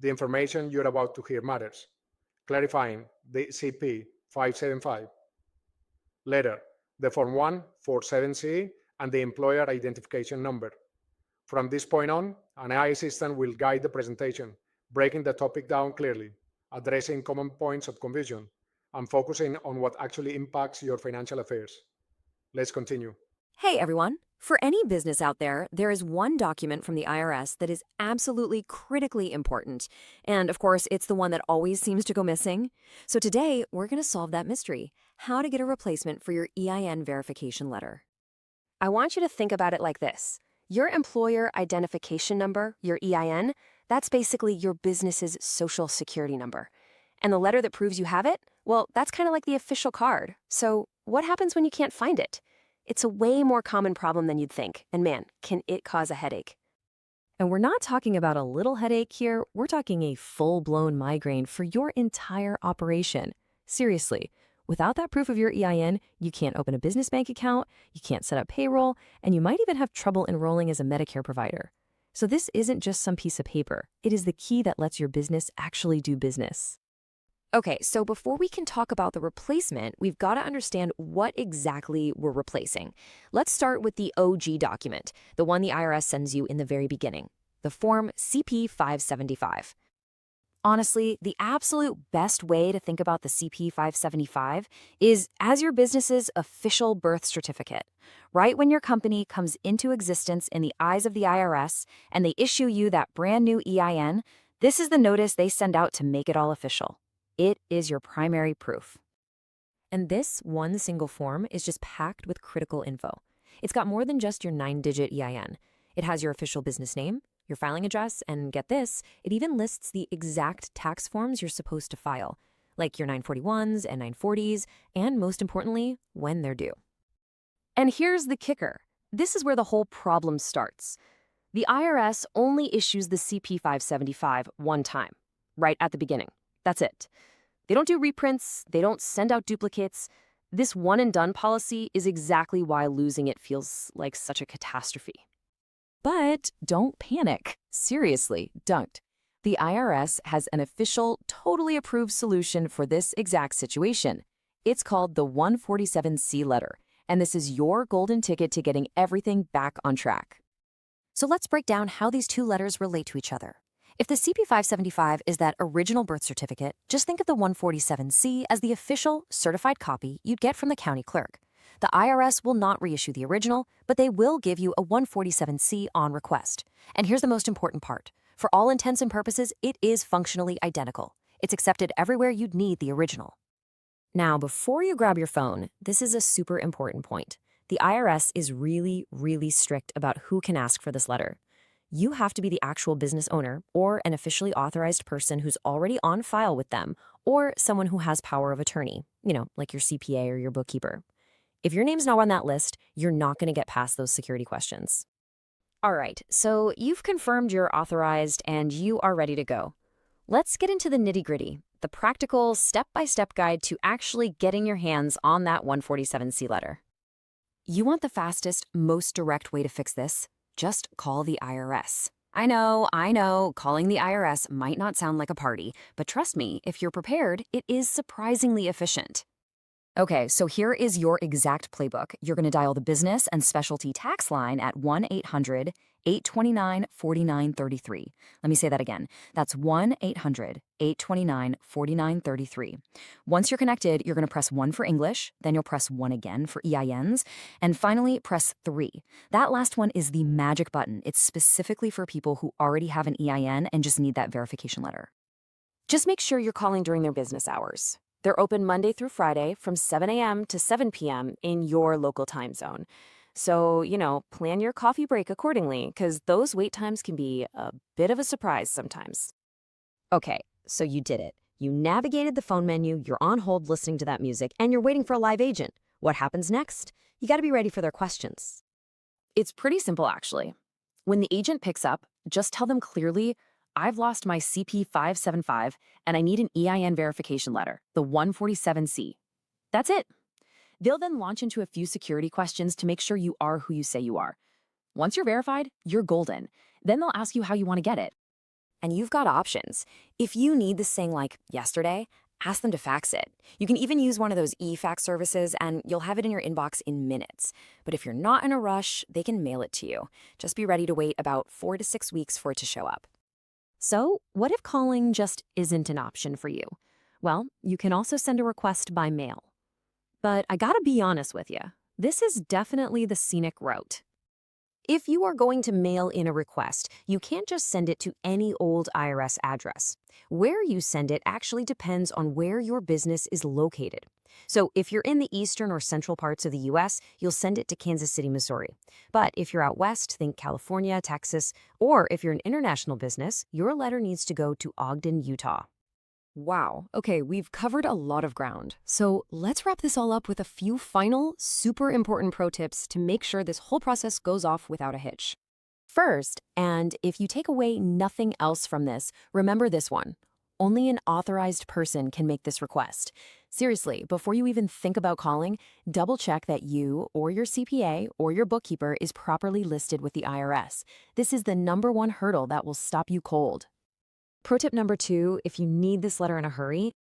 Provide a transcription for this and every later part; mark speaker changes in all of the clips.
Speaker 1: The information you're about to hear matters. Clarifying the CP 575. Letter, the Form 147C and the employer identification number. From this point on, an AI assistant will guide the presentation, breaking the topic down clearly, addressing common points of confusion, and focusing on what actually impacts your financial affairs. Let's continue.
Speaker 2: Hey everyone! For any business out there, there is one document from the IRS that is absolutely critically important. And of course, it's the one that always seems to go missing. So today, we're going to solve that mystery: how to get a replacement for your EIN verification letter. I want you to think about it like this. Your employer identification number, your EIN, that's basically your business's social security number. And the letter that proves you have it, well, that's kind of like the official card. So what happens when you can't find it? It's a way more common problem than you'd think, and man, can it cause a headache. And we're not talking about a little headache here, we're talking a full-blown migraine for your entire operation. Seriously, without that proof of your EIN, you can't open a business bank account, you can't set up payroll, and you might even have trouble enrolling as a Medicare provider. So this isn't just some piece of paper, it is the key that lets your business actually do business. Okay, so before we can talk about the replacement, we've got to understand what exactly we're replacing. Let's start with the OG document, the one the IRS sends you in the very beginning, the Form CP 575. Honestly, the absolute best way to think about the CP 575 is as your business's official birth certificate. Right when your company comes into existence in the eyes of the IRS and they issue you that brand new EIN, this is the notice they send out to make it all official. It is your primary proof. And this one single form is just packed with critical info. It's got more than just your 9-digit EIN. It has your official business name, your filing address, and get this, it even lists the exact tax forms you're supposed to file, like your 941s and 940s, and most importantly, when they're due. And here's the kicker. This is where the whole problem starts. The IRS only issues the CP 575 one time, right at the beginning. That's it. They don't do reprints, they don't send out duplicates. This one-and-done policy is exactly why losing it feels like such a catastrophe. But don't panic. Seriously, don't. The IRS has an official, totally approved solution for this exact situation. It's called the 147C letter, and this is your golden ticket to getting everything back on track. So let's break down how these two letters relate to each other. If the CP 575 is that original birth certificate, just think of the 147C as the official, certified copy you'd get from the county clerk. The IRS will not reissue the original, but they will give you a 147C on request. And here's the most important part. For all intents and purposes, it is functionally identical. It's accepted everywhere you'd need the original. Now, before you grab your phone, this is a super important point. The IRS is really, really strict about who can ask for this letter. You have to be the actual business owner or an officially authorized person who's already on file with them or someone who has power of attorney, like your CPA or your bookkeeper. If your name's not on that list, you're not going to get past those security questions. All right, so you've confirmed you're authorized and you are ready to go. Let's get into the nitty-gritty, the practical step-by-step guide to actually getting your hands on that 147C letter. You want the fastest, most direct way to fix this? Just call the IRS. I know, calling the IRS might not sound like a party, but trust me, if you're prepared, it is surprisingly efficient. Okay, so here is your exact playbook. You're going to dial the business and specialty tax line at 1-800-829-4933. Let me say that again. That's 1-800-829-4933. Once you're connected, you're going to press 1 for English, then you'll press 1 again for EINs, and finally press 3. That last one is the magic button. It's specifically for people who already have an EIN and just need that verification letter. Just make sure you're calling during their business hours. They're open Monday through Friday from 7 a.m. to 7 p.m. in your local time zone. So, plan your coffee break accordingly, because those wait times can be a bit of a surprise sometimes. Okay, so you did it. You navigated the phone menu, you're on hold listening to that music, and you're waiting for a live agent. What happens next? You got to be ready for their questions. It's pretty simple, actually. When the agent picks up, just tell them clearly, I've lost my CP 575 and I need an EIN verification letter, the 147C. That's it. They'll then launch into a few security questions to make sure you are who you say you are. Once you're verified, you're golden. Then they'll ask you how you want to get it. And you've got options. If you need this thing like yesterday, ask them to fax it. You can even use one of those e-fax services and you'll have it in your inbox in minutes. But if you're not in a rush, they can mail it to you. Just be ready to wait about 4 to 6 weeks for it to show up. So, what if calling just isn't an option for you? Well, you can also send a request by mail. But I gotta be honest with you, this is definitely the scenic route. If you are going to mail in a request, you can't just send it to any old IRS address. Where you send it actually depends on where your business is located. So if you're in the eastern or central parts of the US, you'll send it to Kansas City, Missouri. But if you're out west, think California, Texas, or if you're an international business, your letter needs to go to Ogden, Utah. Wow. Okay, we've covered a lot of ground. So let's wrap this all up with a few final, super important pro tips to make sure this whole process goes off without a hitch. First, and if you take away nothing else from this, remember this one. Only an authorized person can make this request. Seriously, before you even think about calling, double check that you or your CPA or your bookkeeper is properly listed with the IRS. This is the #1 hurdle that will stop you cold. Pro tip number 2, if you need this letter in a hurry,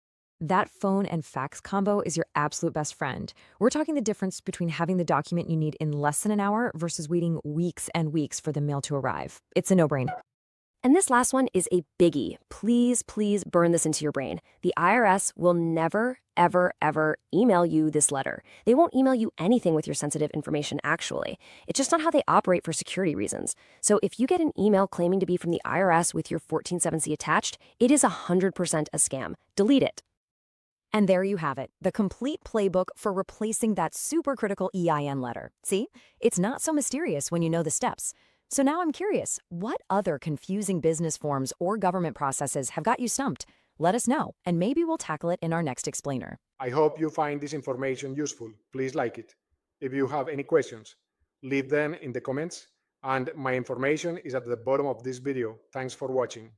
Speaker 2: that phone and fax combo is your absolute best friend. We're talking the difference between having the document you need in less than an hour versus waiting weeks and weeks for the mail to arrive. It's a no-brainer. And this last one is a biggie. Please, please burn this into your brain. The IRS will never, ever, ever email you this letter. They won't email you anything with your sensitive information, actually. It's just not how they operate for security reasons. So if you get an email claiming to be from the IRS with your 147C attached, it is 100% a scam. Delete it. And there you have it, the complete playbook for replacing that super critical EIN letter. See? It's not so mysterious when you know the steps. So now I'm curious, what other confusing business forms or government processes have got you stumped? Let us know, and maybe we'll tackle it in our next explainer.
Speaker 1: I hope you find this information useful. Please like it. If you have any questions, leave them in the comments, and my information is at the bottom of this video. Thanks for watching.